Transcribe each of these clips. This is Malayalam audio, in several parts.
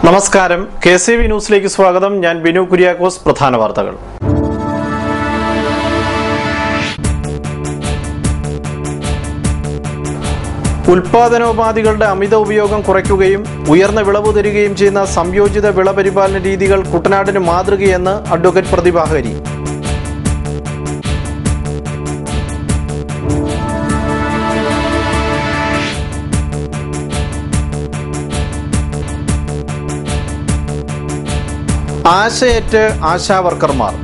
നമസ്കാരം, KCV ന്യൂസിലേക്ക് സ്വാഗതം. ഞാൻ ബിനു കുര്യാക്കോസ്. പ്രധാന വാർത്തകൾ. ഉൽപാദനോപാധികളുടെ അമിത ഉപയോഗം കുറയ്ക്കുകയും ഉയർന്ന വിളവ് തരികയും ചെയ്യുന്ന സംയോജിത വിളപരിപാലന രീതികൾ കുട്ടനാടിന് മാതൃകയെന്ന് അഡ്വക്കേറ്റ് പ്രതിഭ ഹരി. ആശയേറ്റ് ആശാവർക്കർമാർ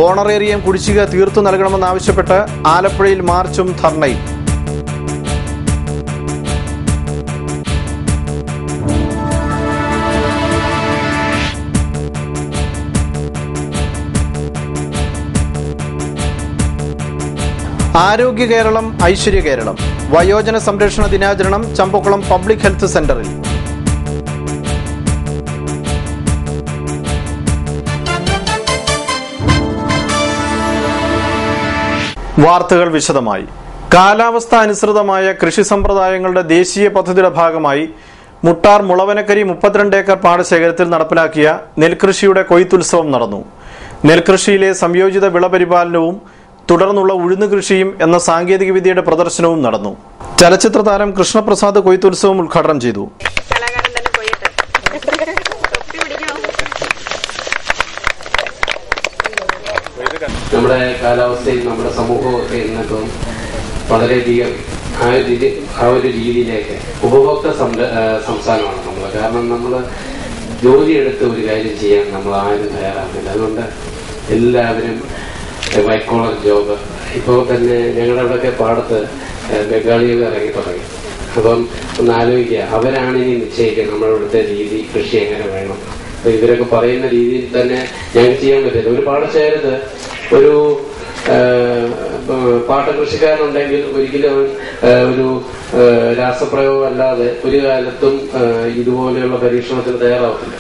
ഓണറേറിയം കുടിശ്ശിക തീർത്തു നൽകണമെന്നാവശ്യപ്പെട്ട് ആലപ്പുഴയിൽ മാർച്ചും ധർണയും. ആരോഗ്യ കേരളം ഐശ്വര്യ കേരളം വയോജന സംരക്ഷണ ദിനാചരണം ചമ്പക്കുളം പബ്ലിക് ഹെൽത്ത് സെന്ററിൽ. വാർത്തകൾ വിശദമായി. കാലാവസ്ഥ അനുസൃതമായ കൃഷി സമ്പ്രദായങ്ങളുടെ ദേശീയ പദ്ധതിയുടെ ഭാഗമായി മുട്ടാർ മുളവനക്കരി 32 ഏക്കർ പാടശേഖരത്തിൽ നടപ്പിലാക്കിയ നെൽകൃഷിയുടെ കൊയ്ത്തുത്സവം നടന്നു. നെൽകൃഷിയിലെ സംയോജിത വിളപരിപാലനവും തുടർന്നുള്ള ഉഴുന്നു കൃഷിയും എന്ന സാങ്കേതിക വിദ്യയുടെ പ്രദർശനവും നടന്നു. ചലച്ചിത്ര താരം കൃഷ്ണപ്രസാദ് കൊയ്ത്തുത്സവം ഉദ്ഘാടനം ചെയ്തു. നമ്മുടെ കാലാവസ്ഥയിൽ നമ്മുടെ സമൂഹമൊക്കെ ഇന്നിപ്പം വളരെയധികം ആ ഒരു രീതിയിലേക്ക് ഉപഭോക്തൃ സംസ്ഥാനമാണ് നമ്മൾ. കാരണം നമ്മൾ ജോലിയെടുത്ത് ഒരു കാര്യം ചെയ്യാൻ നമ്മൾ ആരും തയ്യാറാകുന്നില്ല. അതുകൊണ്ട് എല്ലാവരും വൈറ്റ് കോളർ ജോബ്. ഇപ്പോൾ തന്നെ ഞങ്ങളുടെ അവിടെയൊക്കെ പാടത്ത് ബംഗാളികൾ ഇറങ്ങി തുടങ്ങി. അപ്പം ഒന്ന് ആലോചിക്കുക, അവരാണ് ഇനി നിശ്ചയിക്കുക നമ്മുടെ ഇവിടുത്തെ രീതി, കൃഷി എങ്ങനെ വേണം. അപ്പൊ ഇവരൊക്കെ പറയുന്ന രീതിയിൽ തന്നെ ഞങ്ങൾക്ക് ചെയ്യാൻ പറ്റില്ല. ഒരു പാടശേഖരത്ത് ഒരു പാട്ടകൃഷിക്കാരനുണ്ടെങ്കിൽ ഒരിക്കലും അവൻ ഒരു രാസപ്രയോഗം അല്ലാതെ ഒരു കാലത്തും ഇതുപോലെയുള്ള പരീക്ഷണത്തിന് തയ്യാറാവത്തില്ല.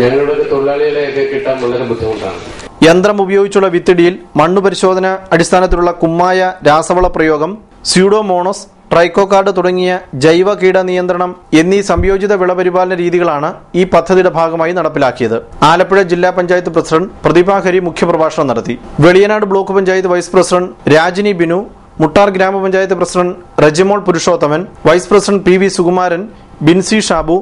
ഞങ്ങളുടെ തൊഴിലാളികളെയൊക്കെ കിട്ടാൻ വളരെ ബുദ്ധിമുട്ടാണ്. യന്ത്രം ഉപയോഗിച്ചുള്ള വിത്തിടിയിൽ മണ്ണു പരിശോധന അടിസ്ഥാനത്തിലുള്ള കുമ്മായ രാസവള പ്രയോഗം, സ്യൂഡോമോണസ്, ട്രൈക്കോകാർഡ് തുടങ്ങിയ ജൈവ കീട നിയന്ത്രണം എന്നീ സംയോജിത വിളപരിപാലന രീതികളാണ് ഈ പദ്ധതിയുടെ ഭാഗമായി നടപ്പിലാക്കിയത്. ആലപ്പുഴ ജില്ലാ പഞ്ചായത്ത് പ്രസിഡന്റ് പ്രതിഭ ഹരി മുഖ്യപ്രഭാഷണം നടത്തി. Veliyanad block panchayat vice president Rajini Binu, Muttar ഗ്രാമപഞ്ചായത്ത് president Rejimol Purushothaman, vice president PV Sukumaran, Binsy Shabu,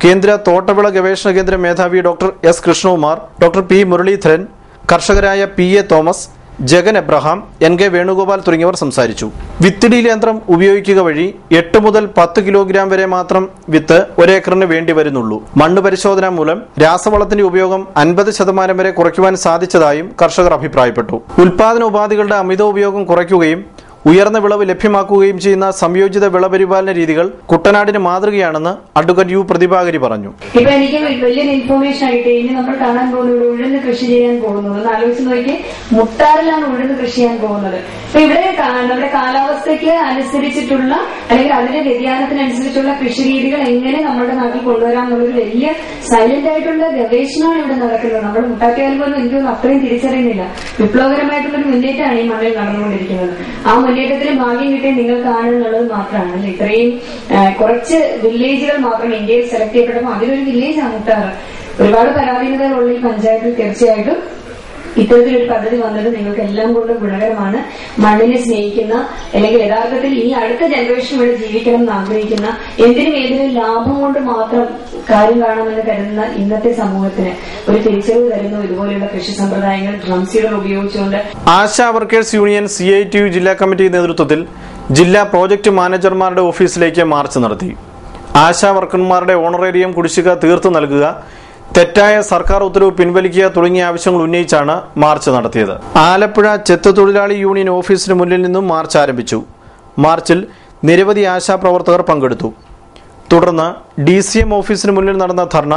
കേന്ദ്ര തോട്ടവിള ഗവേഷണ കേന്ദ്ര മേധാവി doctor S Krishnakumar, doctor P Muraleedharan, കർഷകരായ PA Thomas, Jagan Abraham, NK Venugopal തുടങ്ങിയവർ സംസാരിച്ചു. വിത്തിടിയിൽ യന്ത്രം ഉപയോഗിക്കുക വഴി 8 മുതൽ 10 കിലോഗ്രാം വരെ മാത്രം വിത്ത് ഒരേക്കറിന് വേണ്ടി വരുന്നുള്ളൂ. മണ്ണ് പരിശോധന മൂലം രാസവളത്തിന്റെ ഉപയോഗം 50% വരെ കുറയ്ക്കുവാൻ സാധിച്ചതായും കർഷകർ അഭിപ്രായപ്പെട്ടു. ഉൽപാദന ഉപാധികളുടെ അമിത ഉപയോഗം കുറയ്ക്കുകയും ഉയർന്ന വിളവ് ലഭ്യമാക്കുകയും ചെയ്യുന്ന സംയോജിത വിളപരിപാലന രീതികൾ കുട്ടനാടിന് മാതൃകയാണെന്ന് അഡ്വക്കേറ്റ് U പ്രതിഭ ഹരി പറഞ്ഞു. ഇപ്പൊ എനിക്ക് വലിയൊരു ഇൻഫർമേഷൻ ആയിട്ട് ഇനി നമ്മൾ കാണാൻ പോകുന്നത് ഉഴുന്ന് കൃഷി ചെയ്യാൻ പോകുന്നത് ഒന്ന് ആലോചിച്ച് നോക്കി. മുട്ടാറിലാണ് ഉഴുന്ന് കൃഷി ചെയ്യാൻ പോകുന്നത്. അപ്പൊ ഇവിടെ നമ്മുടെ കാലാവസ്ഥയ്ക്ക് അനുസരിച്ചിട്ടുള്ള അല്ലെങ്കിൽ അതിന്റെ വ്യതിയാനത്തിനനുസരിച്ചുള്ള കൃഷി രീതികൾ എങ്ങനെ നമ്മുടെ നാട്ടിൽ കൊണ്ടുവരാം എന്നുള്ളൊരു വലിയ സൈലന്റ് ആയിട്ടുള്ള ഗവേഷണമാണ് ഇവിടെ നടക്കുന്നത്. നമ്മൾ മുട്ടാക്കിയാലും എനിക്കൊന്നും അത്രയും തിരിച്ചറിയുന്നില്ല. വിപ്ലവകരമായിട്ടുള്ളൊരു മുന്നേറ്റമാണ് ഈ മണ്ണിൽ നടന്നുകൊണ്ടിരിക്കുന്നത്. ആ മുന്നേറ്റത്തിന് ഭാഗ്യം കിട്ടിയ നിങ്ങൾക്കാണ് എന്നുള്ളത് മാത്രമാണ്. അല്ലെ, ഇത്രയും കുറച്ച് വില്ലേജുകൾ മാത്രം ഇന്ത്യയിൽ സെലക്ട് ചെയ്യപ്പെട്ടപ്പോൾ അതിലൊരു വില്ലേജാണ് മുട്ടാറ്. ഒരുപാട് പരാധീനതകളുള്ള ഈ പഞ്ചായത്തിൽ തീർച്ചയായിട്ടും ഇത്തരത്തിലൊരു പദ്ധതി വന്നത് നിങ്ങൾക്ക് എല്ലാം കൊണ്ടും ഗുണകരമാണ്. മണ്ണിനെ സ്നേഹിക്കുന്ന അല്ലെങ്കിൽ യഥാർത്ഥത്തിൽ ഈ അടുത്ത ജനറേഷൻ ഇവിടെ ജീവിക്കണം എന്ന് ആഗ്രഹിക്കുന്ന എന്തിനും ഏതിനും ലാഭം കൊണ്ട് മാത്രം കാര്യം കാണാമെന്ന് കരുതുന്ന ഇന്നത്തെ സമൂഹത്തിന് ഒരു തിരിച്ചറിവ് തരുന്നു ഇതുപോലെയുള്ള കൃഷി സമ്പ്രദായങ്ങൾ ഡ്രം സീഡർ ഉപയോഗിച്ചുകൊണ്ട്. ആശാ വർക്കേഴ്സ് യൂണിയൻ CITU ജില്ലാ കമ്മിറ്റി നേതൃത്വത്തിൽ ജില്ലാ പ്രോജക്ട് മാനേജർമാരുടെ ഓഫീസിലേക്ക് മാർച്ച് നടത്തി. ആശാ വർക്കർമാരുടെ ഓണറേറിയം കുടിശ്ശിക തീർത്തു നൽകുക, തെറ്റായ സർക്കാർ ഉത്തരവ് പിൻവലിക്കുക തുടങ്ങിയ ആവശ്യങ്ങൾ ഉന്നയിച്ചാണ് മാർച്ച് നടത്തിയത്. ആലപ്പുഴ ചെത്ത് തൊഴിലാളി യൂണിയൻ ഓഫീസിന് മുന്നിൽ നിന്നും മാർച്ച് ആരംഭിച്ചു. മാർച്ചിൽ നിരവധി ആശാപ്രവർത്തകർ പങ്കെടുത്തു. തുടർന്ന് DCM ഓഫീസിന് മുന്നിൽ നടന്ന ധർണ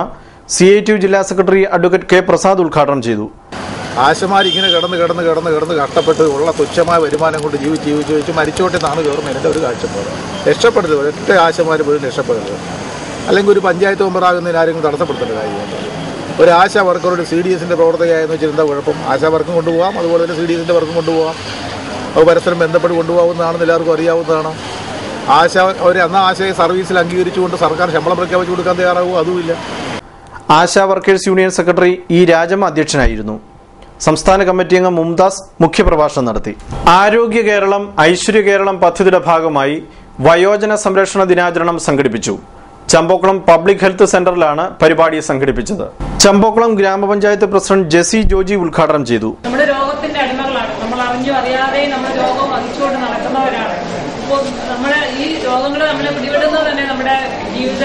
CITU ജില്ലാ സെക്രട്ടറി അഡ്വക്കേറ്റ് K പ്രസാദ് ഉദ്ഘാടനം ചെയ്തു. ആശമാരിങ്ങനെ കിടന്ന് കഷ്ടപ്പെട്ട് ഉള്ള തുച്ഛമായ വരുമാനം കൊണ്ട് ജീവിച്ച് മരിച്ചോട്ടെന്നാണ് ഗവൺമെൻറ്റിൻ്റെ ഒരു കാഴ്ചപ്പാട്. രക്ഷപ്പെടരുത്, ഒരൊറ്റ ആശമാർ പോലും രക്ഷപ്പെടരുത്. അല്ലെങ്കിൽ ഒരു പഞ്ചായത്ത് മെമ്പറാകുന്നതിന് ആരെങ്കിലും തടസ്സപ്പെടുത്തേണ്ട കാര്യമുണ്ട്. ഒരു ആശാ വർക്കറോട് CDSൻ്റെ പ്രവർത്തകയായെന്ന് വെച്ചാൽ എന്താ കുഴപ്പം? ആശാ വർക്കും കൊണ്ടുപോകാം, അതുപോലെ തന്നെ CDSൻ്റെ വർക്കും കൊണ്ടുപോകാം. അത് പരസ്പരം ബന്ധപ്പെട്ട് കൊണ്ടുപോകുന്നതാണെന്ന് എല്ലാവർക്കും അറിയാവുന്നതാണ്. ആശയെ സർവീസിൽ അംഗീകരിച്ചുകൊണ്ട് സർക്കാർ ശമ്പളം പ്രഖ്യാപിച്ചു കൊടുക്കാൻ തയ്യാറാവുമോ? അതുമില്ല. ASHA workers union secretary E Rajamma അധ്യക്ഷനായിരുന്നു. സംസ്ഥാന കമ്മിറ്റി അംഗം മുംതാസ് മുഖ്യപ്രഭാഷണം നടത്തി. ആരോഗ്യ കേരളം ഐശ്വര്യ കേരളം പദ്ധതിയുടെ ഭാഗമായി വയോജന സംരക്ഷണ ദിനാചരണം സംഘടിപ്പിച്ചു. ചമ്പോക്കുളം പബ്ലിക് ഹെൽത്ത് സെന്ററിലാണ് പരിപാടി സംഘടിപ്പിച്ചത്. ചമ്പോക്കുളം ഗ്രാമപഞ്ചായത്ത് പ്രസിഡന്റ് ജെസി ജോജി ഉദ്ഘാടനം ചെയ്തു. നമ്മുടെ രോഗത്തിന്റെ അടിമകളാണ്, നമ്മൾ അറിഞ്ഞു അറിയാതെ നമ്മുടെ രോഗം വഹിച്ചുകൊണ്ട് നടക്കുന്നവരാണ്. അപ്പോൾ നമ്മുടെ ഈ രോഗങ്ങൾ നമ്മളെ പിടിപെടുന്നത് തന്നെ നമ്മുടെ ജീവിത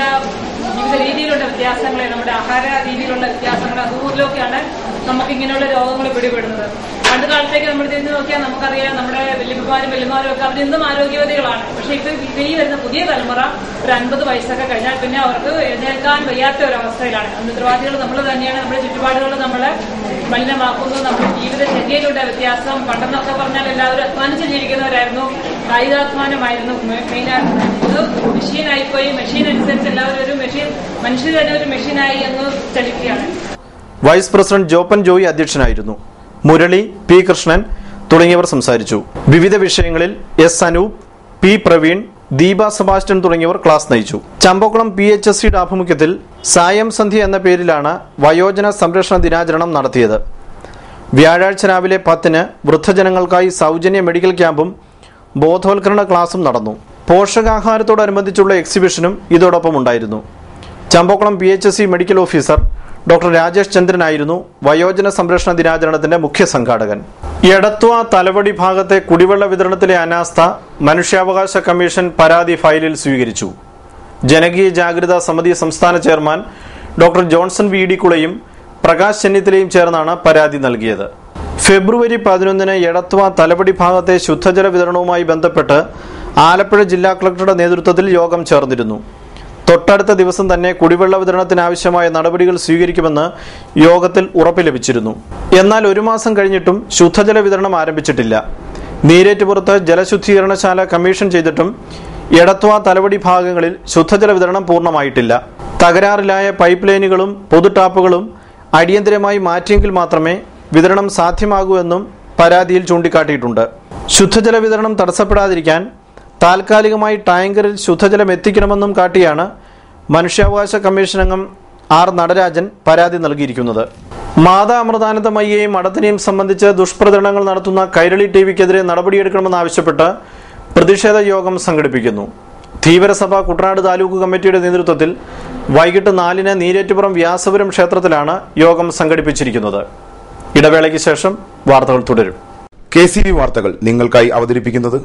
രീതിയിലുള്ള വ്യത്യാസങ്ങളെ, നമ്മുടെ ആഹാര രീതിയിലുള്ള വ്യത്യാസങ്ങൾ, അതുമൂലമൊക്കെയാണ് നമുക്ക് ഇങ്ങനെയുള്ള രോഗങ്ങൾ പിടിപെടുന്നത്. പണ്ട് കാലത്തേക്ക് നമ്മൾ തിരിഞ്ഞു നോക്കിയാൽ നമുക്കറിയാം, നമ്മുടെ വല്യമ്മമാരും വല്യമാരും ഒക്കെ അവർ ഇന്നും ആരോഗ്യവതികളാണ്. പക്ഷെ ഇപ്പൊ ഈ വരുന്ന പുതിയ തലമുറ ഒരു 50 വയസ്സൊക്കെ കഴിഞ്ഞാൽ പിന്നെ അവർക്ക് എഴുന്നേൽക്കാൻ വയ്യാത്ത ഒരു അവസ്ഥയിലാണ്. ഉത്തരവാദികൾ നമ്മൾ തന്നെയാണ്. നമ്മുടെ ചുറ്റുപാടുകൾ നമ്മളെ മലിനമാക്കുന്നത്. നമ്മുടെ ജീവിതചര്യയിലുള്ള വ്യത്യാസം. പണ്ടെന്നൊക്കെ പറഞ്ഞാൽ എല്ലാവരും അധ്വാനിച്ച് ജീവിക്കുന്നവരായിരുന്നു, കായികാധ്വാനമായിരുന്നു മെയിനായിട്ട്. ഇത് മെഷീനായിപ്പോയി. മെഷീൻ അനുസരിച്ച് എല്ലാവരും ഒരു മെഷീൻ, മനുഷ്യർ തന്നെ ഒരു മെഷീനായി അങ്ങ് ചലിക്കുകയാണ്. വൈസ് പ്രസിഡന്റ് ജോപ്പൻ ജോയി അധ്യക്ഷനായിരുന്നു. മുരളി, പി കൃഷ്ണൻ തുടങ്ങിയവർ സംസാരിച്ചു. വിവിധ വിഷയങ്ങളിൽ S Anoop, P Praveen, Deepa Sebastian തുടങ്ങിയവർ ക്ലാസ് നയിച്ചു. ചമ്പോക്കുളം PHSCയുടെ ആഭിമുഖ്യത്തിൽ സായം സന്ധ്യ എന്ന പേരിലാണ് വയോജന സംരക്ഷണ ദിനാചരണം നടത്തിയത്. വ്യാഴാഴ്ച രാവിലെ 10-ന് വൃദ്ധജനങ്ങൾക്കായി സൗജന്യ മെഡിക്കൽ ക്യാമ്പും ബോധവൽക്കരണ ക്ലാസും നടന്നു. പോഷകാഹാരത്തോടനുബന്ധിച്ചുള്ള എക്സിബിഷനും ഇതോടൊപ്പം ഉണ്ടായിരുന്നു. Champakulam PHSC medical officer doctor Rajesh ചന്ദ്രനായിരുന്നു വയോജന സംരക്ഷണ ദിനാചരണത്തിന്റെ മുഖ്യ സംഘാടകൻ. എടത്വ തലവടി ഭാഗത്തെ കുടിവെള്ള വിതരണത്തിലെ അനാസ്ഥ മനുഷ്യാവകാശ കമ്മീഷൻ പരാതി ഫയലിൽ സ്വീകരിച്ചു. ജനകീയ ജാഗ്രതാ സമിതി സംസ്ഥാന ചെയർമാൻ ഡോക്ടർ ജോൺസൺ VD കുളയും പ്രകാശ് ചെന്നിത്തലയും ചേർന്നാണ് പരാതി നൽകിയത്. ഫെബ്രുവരി 11-ന് എടത്വ തലവടി ഭാഗത്തെ ശുദ്ധജല വിതരണവുമായി ബന്ധപ്പെട്ട് ആലപ്പുഴ ജില്ലാ കളക്ടറുടെ നേതൃത്വത്തിൽ യോഗം ചേർന്നിരുന്നു. തൊട്ടടുത്ത ദിവസം തന്നെ കുടിവെള്ള വിതരണത്തിനാവശ്യമായ നടപടികൾ സ്വീകരിക്കുമെന്ന് യോഗത്തിൽ ഉറപ്പ് ലഭിച്ചിരുന്നു. എന്നാൽ 1 മാസം കഴിഞ്ഞിട്ടും ശുദ്ധജല വിതരണം ആരംഭിച്ചിട്ടില്ല. നീരേറ്റുപുറത്ത് ജലശുദ്ധീകരണശാല കമ്മീഷൻ ചെയ്തിട്ടും എടത്വ തലവടി ഭാഗങ്ങളിൽ ശുദ്ധജല വിതരണം പൂർണ്ണമായിട്ടില്ല. തകരാറിലായ പൈപ്പ് ലൈനുകളും പൊതു ടാപ്പുകളും അടിയന്തരമായി മാറ്റിയെങ്കിൽ മാത്രമേ വിതരണം സാധ്യമാകൂ എന്നും പരാതിയിൽ ചൂണ്ടിക്കാട്ടിയിട്ടുണ്ട്. ശുദ്ധജല വിതരണം തടസ്സപ്പെടാതിരിക്കാൻ താൽക്കാലികമായി ടാങ്കറിൽ ശുദ്ധജലം എത്തിക്കണമെന്നും കാട്ടിയാണ് മനുഷ്യാവകാശ കമ്മീഷൻ അംഗം R നടരാജൻ പരാതി നൽകിയിരിക്കുന്നത്. മാതാ അമൃതാനന്ദമയ്യെയും മഠത്തിനെയും സംബന്ധിച്ച് ദുഷ്പ്രചരണങ്ങൾ നടത്തുന്ന കൈരളി TVക്കെതിരെ നടപടിയെടുക്കണമെന്നാവശ്യപ്പെട്ട് പ്രതിഷേധ യോഗം സംഘടിപ്പിക്കുന്നു. ധീവരസഭ കുട്ടനാട് താലൂക്ക് കമ്മിറ്റിയുടെ നേതൃത്വത്തിൽ വൈകിട്ട് 4-ന് നീരേറ്റുപുറം വ്യാസപുരം ക്ഷേത്രത്തിലാണ് യോഗം സംഘടിപ്പിച്ചിരിക്കുന്നത്. ഇടവേളയ്ക്ക് ശേഷം വാർത്തകൾ തുടരും. KCV വാർത്തകൾ നിങ്ങൾക്കായി അവതരിപ്പിക്കുന്നത്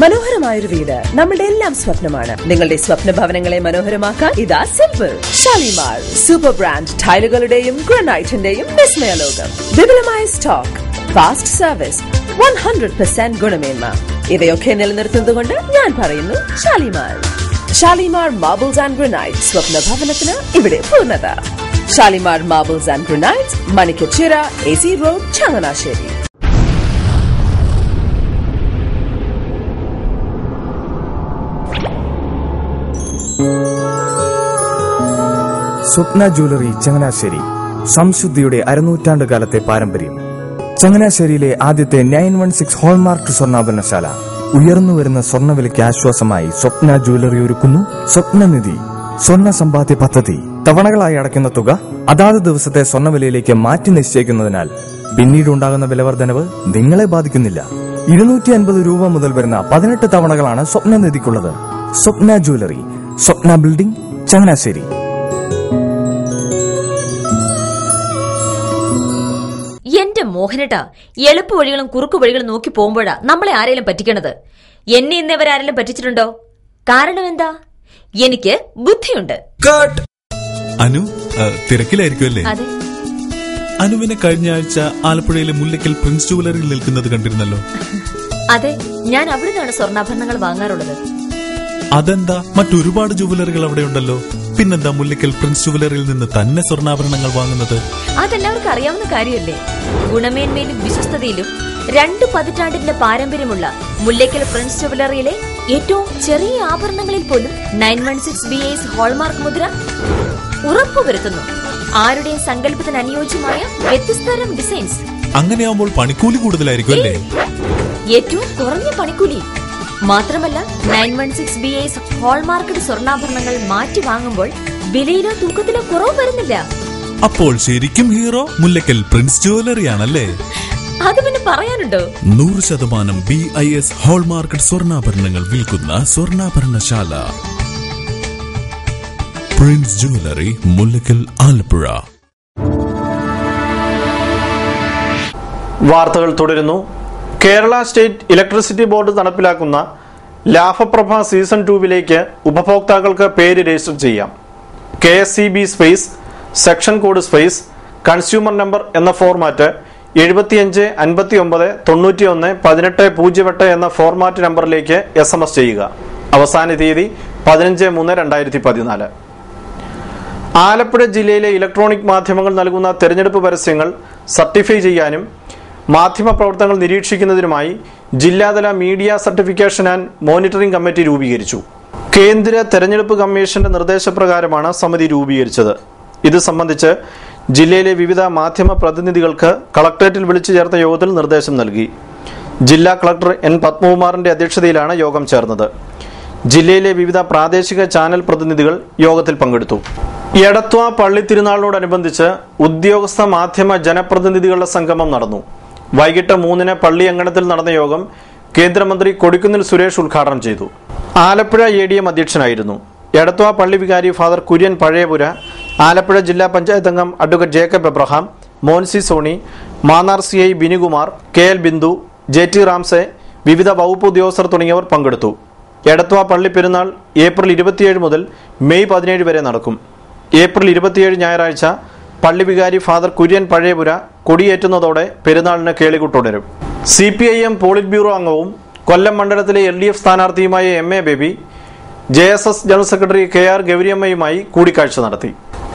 മനോഹരമായൊരു വീട് നമ്മളുടെ എല്ലാം സ്വപ്നമാണ്. നിങ്ങളുടെ സ്വപ്ന ഭവനങ്ങളെ മനോഹരമാക്കാൻ ഇതാ സിമ്പിൾ ഷാലിമാർ സൂപ്പർ ബ്രാൻഡ് ടൈലുകളുടെയും ഗ്രാനൈറ്റിന്റെയും വിസ്മയ ലോകം. വിപുലമായ സ്റ്റോക്ക്, ഫാസ്റ്റ് സർവീസ്, 100% ഗുണമേന്മ ഇവയൊക്കെ നിലനിർത്തുന്നതുകൊണ്ട് ഞാൻ പറയുന്നു Shalimar. Shalimar marbles and granite, സ്വപ്ന ഭവനത്തിന് ഇവിടെ പൂർണ്ണത. Shalimar marbles and granite, Manikkachira, AC road, Changanassery. Swapna jewellery Changanassery, സംശുദ്ധിയുടെ അരനൂറ്റാണ്ട് കാലത്തെ പാരമ്പര്യം. ചങ്ങനാശ്ശേരിയിലെ ആദ്യത്തെ 916 ഹോൾമാർക്ക് സ്വർണ്ണാഭരണശാല. ഉയർന്നുവരുന്ന സ്വർണ്ണവിലയ്ക്ക് ആശ്വാസമായി സ്വപ്ന ജ്വല്ലറി ഒരുക്കുന്നു സ്വപ്നനിധി സ്വർണ്ണ സമ്പാദ്യ പദ്ധതി. തവണകളായി അടയ്ക്കുന്ന തുക അതാത് ദിവസത്തെ സ്വർണ്ണവിലയിലേക്ക് മാറ്റി നിശ്ചയിക്കുന്നതിനാൽ പിന്നീടുണ്ടാകുന്ന വിലവർദ്ധനവ് നിങ്ങളെ ബാധിക്കുന്നില്ല. 250 രൂപ മുതൽ വരുന്ന 18 തവണകളാണ് സ്വപ്നനിധിക്കുള്ളത്. സ്വപ്ന ജ്വല്ലറി, സ്വപ്ന ബിൽഡിംഗ്, ചങ്ങനാശ്ശേരി. എന്റെ മോഹനേട്ടാ, എളുപ്പ വഴികളും കുറുക്കു വഴികളും നോക്കി പോകുമ്പോഴാ നമ്മളെ ആരെങ്കിലും പറ്റിക്കണത്. എന്നെ ഇന്നവരാരെങ്കിലും പറ്റിച്ചിട്ടുണ്ടോ? കാരണം എന്താ? എനിക്ക് ബുദ്ധിയുണ്ട്. അനു തിരക്കിലായിരിക്കുമല്ലേ? അതെ. അനുവിനെ കഴിഞ്ഞ ആഴ്ച ആലപ്പുഴയിലെ മുല്ലയ്ക്കൽ പ്രിൻസ് ജുവലറിയിൽ നിൽക്കുന്നത് കണ്ടിരുന്നല്ലോ. അതെ, ഞാൻ അവിടുന്നാണ് സ്വർണ്ണാഭരണങ്ങൾ വാങ്ങാറുള്ളത്. അതെന്താ, മറ്റൊരുപാട് ജുവലറികൾ അവിടെ ഉണ്ടല്ലോ. പിന്നെന്താ മുല്ലയ്ക്കൽ പ്രിൻസ് ജുവലറിയിൽ നിന്ന് തന്നെ സ്വർണ്ണാഭരണങ്ങൾ വാങ്ങുന്നത്? അതെല്ലാവർക്കും അറിയാവുന്ന കാര്യമല്ലേ. ഗുണമേന്മയിലും വിശ്വസ്തതയിലും 2 പതിറ്റാണ്ടിന്റെ പാരമ്പര്യമുള്ള മുല്ലയ്ക്കൽ പ്രിൻസ് ജുവലറിയിലെ ഏറ്റവും ചെറിയ ആഭരണങ്ങളിൽ പോലും 916 BAS ഹോൾമാർക്ക് മുദ്ര ഉറപ്പുവരുത്തുന്നു. ആരുടെയും സങ്കല്പത്തിന് അനുയോജ്യമായ വ്യത്യസ്തതരം ഡിസൈൻസ്. അങ്ങനെയാവുമ്പോൾ പണിക്കൂലി കൂടുതലായിരിക്കും അല്ലേ? ഏറ്റവും കുറഞ്ഞ പണിക്കൂലി. മാത്രമല്ല 916 BAS ഹോൾമാർക്കഡ് സ്വർണ്ണാഭരണങ്ങൾ മാറ്റി വാങ്ങുമ്പോൾ വിലയിലോ തൂക്കത്തിലോ കുറവ് വരുന്നില്ല. അപ്പോൾ ശരിക്കും ഹീറോ മുല്ലക്കൽ പ്രിൻസ് ജുവല്ലറി ആണല്ലേ? അത് പിന്നെ പറയാനുണ്ടോ? 100% BIS ഹോൾമാർക്ക് സ്വർണ്ണാഭരണങ്ങൾ വിൽക്കുന്ന സ്വർണ്ണാഭരണശാല പ്രിൻസ് ജുവല്ലറി, മുല്ലക്കൽ, ആലപ്പുഴ. വാർത്തകൾ തുടരുന്നു. കേരള സ്റ്റേറ്റ് ഇലക്ട്രിസിറ്റി ബോർഡ് നടപ്പിലാക്കുന്ന ലാഭപ്രഭ സീസൺ 2 ഉപഭോക്താക്കൾക്ക് പേര് രജിസ്റ്റർ ചെയ്യാം. KSCB space section code space consumer number എന്ന ഫോർമാറ്റ് 7559911808 എന്ന ഫോർമാറ്റ് നമ്പറിലേക്ക് SMS ചെയ്യുക. അവസാന തീയതി 15/3/2014. ആലപ്പുഴ ജില്ലയിലെ ഇലക്ട്രോണിക് മാധ്യമങ്ങൾ നൽകുന്ന തെരഞ്ഞെടുപ്പ് പരസ്യങ്ങൾ സർട്ടിഫൈ ചെയ്യാനും മാധ്യമപ്രവർത്തനങ്ങൾ നിരീക്ഷിക്കുന്നതിനുമായി ജില്ലാതല media certification and monitoring committee രൂപീകരിച്ചു. കേന്ദ്ര തെരഞ്ഞെടുപ്പ് കമ്മീഷന്റെ നിർദ്ദേശപ്രകാരമാണ് സമിതി രൂപീകരിച്ചത്. ഇത് സംബന്ധിച്ച് ജില്ലയിലെ വിവിധ മാധ്യമ പ്രതിനിധികൾക്ക് കളക്ടറേറ്റിൽ വിളിച്ചു ചേർത്ത യോഗത്തിൽ നിർദ്ദേശം നൽകി. ജില്ലാ കളക്ടർ N. പത്മകുമാറിന്റെ അധ്യക്ഷതയിലാണ് യോഗം ചേർന്നത്. ജില്ലയിലെ വിവിധ പ്രാദേശിക ചാനൽ പ്രതിനിധികൾ യോഗത്തിൽ പങ്കെടുത്തു. എടത്വ പള്ളി തിരുനാളിനോടനുബന്ധിച്ച് ഉദ്യോഗസ്ഥ മാധ്യമ ജനപ്രതിനിധികളുടെ സംഗമം നടന്നു. വൈകിട്ട് 3 പള്ളി അങ്കണത്തിൽ നടന്ന യോഗം കേന്ദ്രമന്ത്രി കൊടിക്കുന്നിൽ സുരേഷ് ഉദ്ഘാടനം ചെയ്തു. ആലപ്പുഴ ADM അധ്യക്ഷനായിരുന്നു. എടത്വ പള്ളി വികാരി ഫാദർ കുര്യൻ പഴയപുര, ആലപ്പുഴ ജില്ലാ പഞ്ചായത്ത് അംഗം advocate Jacob Abraham, Moncy Sony, Mannar CI Binukumar, KL Bindu, JT Ramsey, വിവിധ വകുപ്പ് ഉദ്യോഗസ്ഥർ തുടങ്ങിയവർ പങ്കെടുത്തു. എടത്വ പള്ളി പെരുന്നാൾ ഏപ്രിൽ 27 മുതൽ മെയ് 17 വരെ നടക്കും. ഏപ്രിൽ 27 ഞായറാഴ്ച പള്ളി വികാരി ഫാദർ കുര്യൻ പഴയപുര കൊടിയേറ്റുന്നതോടെ പെരുന്നാളിന് കേളികുട്ടുടരും. CPIM പോളിറ്റ് ബ്യൂറോ അംഗവും കൊല്ലം മണ്ഡലത്തിലെ LDF സ്ഥാനാർത്ഥിയുമായ MA baby JSS general secretary KR ഗൗരിയമ്മയുമായി കൂടിക്കാഴ്ച നടത്തി.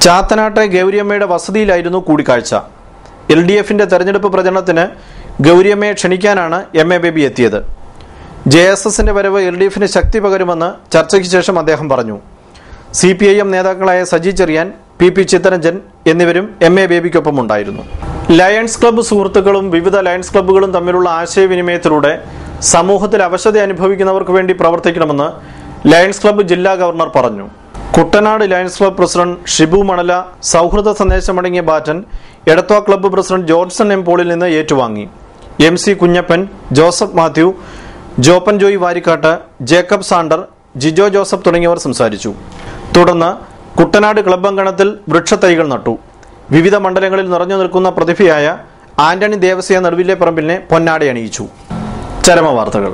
ചാത്തനാട്ടെ ഗൗരിയമ്മയുടെ വസതിയിലായിരുന്നു കൂടിക്കാഴ്ച. LDFന്റെ തെരഞ്ഞെടുപ്പ് പ്രചരണത്തിന് ഗൗരിയമ്മയെ ക്ഷണിക്കാനാണ് MA ബേബി എത്തിയത്. JSSന്റെ വരവ് LDFന് ശക്തി പകരുമെന്ന് ചർച്ചയ്ക്ക് ശേഷം അദ്ദേഹം പറഞ്ഞു. CPIM നേതാക്കളായ സജി ചെറിയാൻ, PP ചിത്തരഞ്ജൻ എന്നിവരും MA ബേബിക്കൊപ്പം ഉണ്ടായിരുന്നു. ലയൺസ് ക്ലബ്ബ് സുഹൃത്തുക്കളും വിവിധ ലയൺസ് ക്ലബ്ബുകളും തമ്മിലുള്ള ആശയവിനിമയത്തിലൂടെ സമൂഹത്തിൽ അവശത അനുഭവിക്കുന്നവർക്ക് വേണ്ടി പ്രവർത്തിക്കണമെന്ന് ലയൺസ് ക്ലബ്ബ് ജില്ലാ ഗവർണർ പറഞ്ഞു. Kuttanad lions club president Shibu Manala സൗഹൃദ സന്ദേശമടങ്ങിയ baton Edathua club president Johnson M. പോളിൽ നിന്ന് ഏറ്റുവാങ്ങി. MC Kunjappan, Joseph Mathew, Joppan Joy Varikkatt, Jacob Sander, Jijo Joseph തുടങ്ങിയവർ സംസാരിച്ചു. തുടർന്ന് കുട്ടനാട് ക്ലബ്ബ് അങ്കണത്തിൽ വൃക്ഷത്തൈകൾ നട്ടു. വിവിധ മണ്ഡലങ്ങളിൽ നിറഞ്ഞു നിൽക്കുന്ന പ്രതിഭയായ ആന്റണി ദേവസ്യ നടുവിലെ പറമ്പിലിനെ പൊന്നാടി അണിയിച്ചു. ചരമവാർത്തകൾ.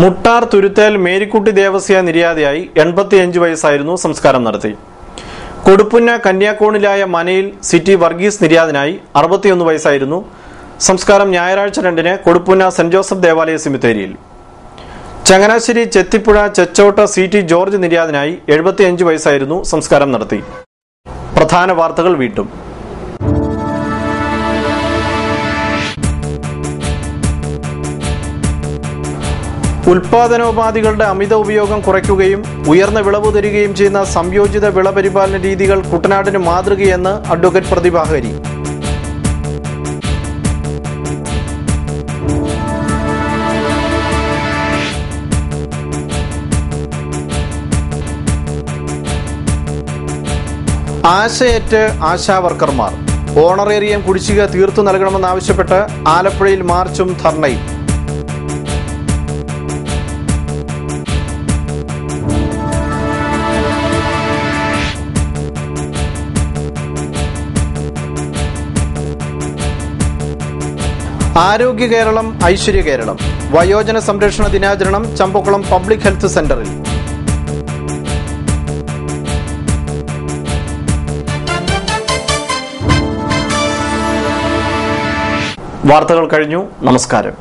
മുട്ടാർ തുരുത്തേൽ മേരിക്കുട്ടി ദേവസ്യ നിര്യാതയായി 85 വയസ്സായിരുന്നു. സംസ്കാരം നടത്തി. കൊടുപ്പുന്ന കന്യാക്കോണിലായ മനയിൽ സിറ്റി വർഗീസ് നിര്യാതനായി 61 വയസ്സായിരുന്നു. സംസ്കാരം ഞായറാഴ്ച 2 കൊടുപ്പുന്ന സെന്റ് ജോസഫ് ദേവാലയ സെമിത്തേരിയിൽ. ചങ്ങനാശ്ശേരി ചെത്തിപ്പുഴ ചെച്ചോട്ട CT ജോർജ് നിര്യാതനായി 75 വയസ്സായിരുന്നു. സംസ്കാരം നടത്തി. പ്രധാന വാർത്തകൾ വീണ്ടും. ഉൽപാദനോപാധികളുടെ അമിത ഉപയോഗം കുറയ്ക്കുകയും ഉയർന്ന വിളവ് തരികയും ചെയ്യുന്ന സംയോജിത വിള പരിപാലന രീതികൾ കുട്ടനാടിന് മാതൃകയെന്ന് അഡ്വക്കേറ്റ് പ്രതിഭ ഹരി. ആശയേറ്റ് ആശാവർക്കർമാർ ഓണറേറിയം കുടിശ്ശിക തീർത്തു നൽകണമെന്നാവശ്യപ്പെട്ട് ആലപ്പുഴയിൽ മാർച്ചും ധർണയും. ആരോഗ്യ കേരളം ഐശ്വര്യ കേരളം വയോജന സംരക്ഷണ ദിനാചരണം ചമ്പക്കുളം പബ്ലിക് ഹെൽത്ത് സെന്ററിൽ. വാർത്തകൾ കഴിഞ്ഞു. നമസ്കാരം.